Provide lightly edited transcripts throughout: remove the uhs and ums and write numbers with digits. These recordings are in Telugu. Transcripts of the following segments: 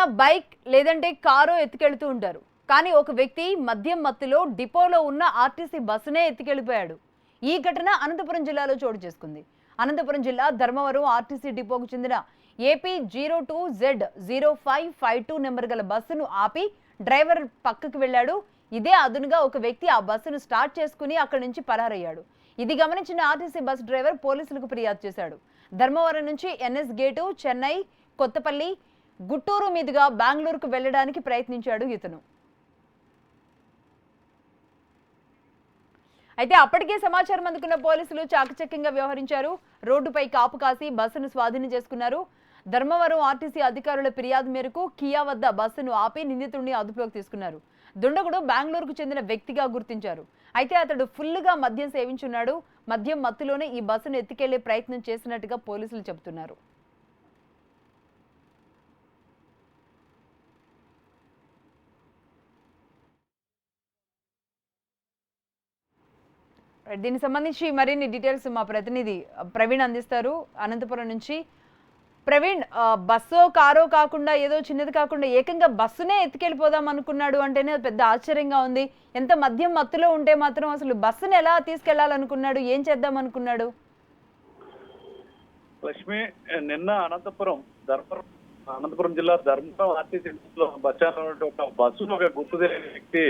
ఎవరైనా బైక్ లేదంటే కారో ఎత్తుకెళ్తూ ఉంటారు. కానీ ఒక వ్యక్తి మద్యం మత్తులో డిపోలో ఉన్న ఆర్టీసీ బస్సునే ఎత్తుకెళ్లిపోయాడు. ఈ ఘటన అనంతపురం జిల్లాలో చోటు చేసుకుంది. అనంతపురం జిల్లా ధర్మవరం ఆర్టీసీ డిపోకు చెందిన ఏపీ 02Z0552 నెంబర్ గల బస్సును ఆపి డ్రైవర్ పక్కకు వెళ్లాడు. ఇదే అదునుగా ఒక వ్యక్తి ఆ బస్సును స్టార్ట్ చేసుకుని అక్కడి నుంచి పరారయ్యాడు. ఇది గమనించిన ఆర్టీసీ బస్ డ్రైవర్ పోలీసులకు ఫిర్యాదు చేశాడు. ధర్మవరం నుంచి ఎన్ఎస్ గేటు, చెన్నై, కొత్తపల్లి, గుట్టూరు మీదుగా బెంగళూరుకు వెళ్లడానికి ప్రయత్నించాడు ఇతను. అయితే అప్పటికే సమాచారం అందుకున్న పోలీసులు చాకచక్యంగా వ్యవహరించారు. రోడ్డుపై కాపు కాసి బస్సును స్వాధీనం చేసుకున్నారు. ధర్మవరం ఆర్టీసీ అధికారుల ఫిర్యాదు మేరకు కియా వద్ద బస్సును ఆపి నిందితుడిని అదుపులోకి తీసుకున్నారు. దుండగుడు బెంగళూరుకు చెందిన వ్యక్తిగా గుర్తించారు. అయితే అతడు ఫుల్లుగా మద్యం సేవించున్నాడు. మద్యం మత్తులోనే ఈ బస్సును ఎత్తుకెళ్లే ప్రయత్నం చేసినట్టుగా పోలీసులు చెబుతున్నారు. దీనికి సంబంధించి మరిన్ని డీటెయిల్స్ మా ప్రతినిధి ప్రవీణ్ అందిస్తారు అనంతపురం నుంచి. ప్రవీణ్, బస్సో కారో కాకుండా ఏదో చిన్నది కాకుండా ఏకంగా బస్సునే ఎత్తుకెళ్ళిపోదాం అనుకున్నాడు అంటేనే పెద్ద ఆశ్చర్యంగా ఉంది. ఎంత మద్యం మత్తులో ఉంటే మాత్రం అసలు బస్సును ఎలా తీసుకెళ్లాలనుకున్నాడు, ఏం చేద్దాం అనుకున్నాడు? లక్ష్మి, నిన్న అనంతపురం జిల్లా ధర్మవరం ఆర్టీసీ బస్టాండ్ ఒక బస్సును ఒక గుర్తు తెలియని వ్యక్తి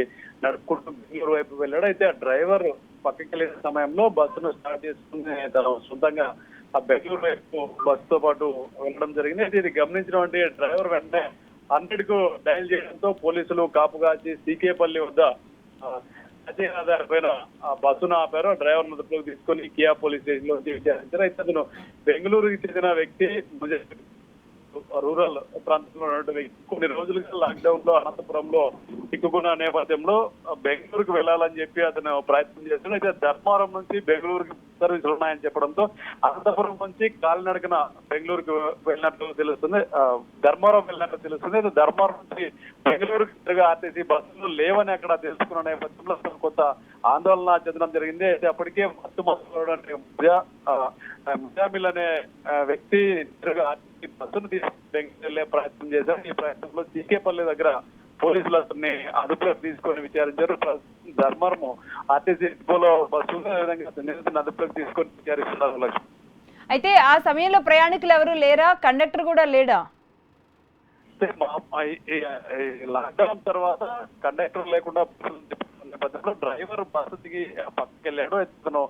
నడుపుకుంటూ బెంగళూరు వైపు వెళ్ళాడు. అయితే ఆ డ్రైవర్ పక్కకి వెళ్ళిన సమయంలో బస్సును స్టార్ట్ చేసుకుని తన సొంతంగా ఆ బెంగళూరు వైపు బస్సుతో పాటు వెళ్ళడం జరిగింది. అయితే ఇది గమనించినటువంటి డ్రైవర్ వెంటనే 100 కు డయల్ చేయడంతో పోలీసులు కాపు కాచి సీకేపల్లి వద్ద ఆధారపైన ఆ బస్సును ఆపారు. డ్రైవర్ అదుపులోకి తీసుకొని కియా పోలీస్ స్టేషన్ లో విచారించారు. అయితే అతను బెంగళూరుకి చెందిన వ్యక్తి, రూరల్ ప్రాంతంలో ఉన్నటువంటి వ్యక్తి. కొన్ని రోజులుగా లాక్డౌన్ లో అనంతపురంలో చిక్కుకున్న నేపథ్యంలో బెంగళూరుకు వెళ్లాలని చెప్పి అతను ప్రయత్నం చేస్తున్నాడు. అయితే ధర్మవరం నుంచి బెంగళూరుకి సర్వీసులు ఉన్నాయని చెప్పడంతో అనంతపురం నుంచి కాలినడకన బెంగళూరుకు వెళ్ళినట్లు తెలుస్తుంది, ధర్మవరం వెళ్ళినట్లు తెలుస్తుంది. అయితే ధర్మవరం నుంచి బెంగళూరుకి తిరిగి ఆర్టీసీ బస్సులు లేవని అక్కడ తెలుసుకున్న నేపథ్యంలో అతను కొంత ఆందోళన చెందడం జరిగింది. అయితే అప్పటికే ముజామిల్ అనే వ్యక్తి తిరిగి ఆర్టీసీ బస్సును తీసుకుని బెంగళూరు వెళ్లే ప్రయత్నం చేశారు. ఈ ప్రయత్నంలో సీకేపల్లి దగ్గర పోలీసులు అతన్ని అదుపులోకి తీసుకొని విచారించారు. ధర్మవరం ఆర్టీసీ డిపోలో బస్సు అదుపులోకి తీసుకొని విచారిస్తున్నారు. లక్ష్మి, అయితే ఆ సమయంలో ప్రయాణికులు ఎవరు లేరా? కండక్టర్ కూడా లేడా? లాక్డౌన్ తర్వాత కండక్టర్ లేకుండా నేపథ్యంలో డ్రైవర్ బస్సు దిగి పక్కకి వెళ్ళాడు. ఇతను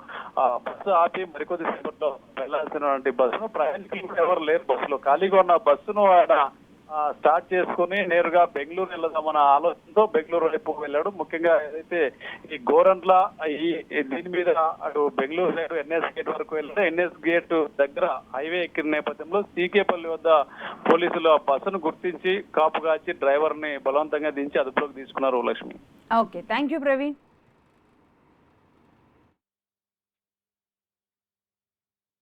బస్సు ఆపి మరికొద్ది సేపట్లో వెళ్లాల్సినటువంటి బస్సును ప్రయాణికులు ఎవరు లేరు. బస్సులో ఖాళీగా ఉన్న బస్సును ఆయన స్టార్ట్ చేసుకుని నేరుగా బెంగళూరు వెళ్దామన్న ఆలోచనతో బెంగళూరు వైపు వెళ్ళాడు. ముఖ్యంగా ఏదైతే ఈ గోరంట్ల దీని మీద అటు బెంగళూరు సైడ్ ఎన్ఎస్ గేట్ వరకు వెళ్ళాడు. ఎన్ఎస్ గేట్ దగ్గర హైవే ఎక్కిన నేపథ్యంలో సీకేపల్లి వద్ద పోలీసులు ఆ బస్సును గుర్తించి కాపు కాచి డ్రైవర్ ని బలవంతంగా దించి అదుపులోకి తీసుకున్నారు. Lakshmi, okay, thank you Praveen.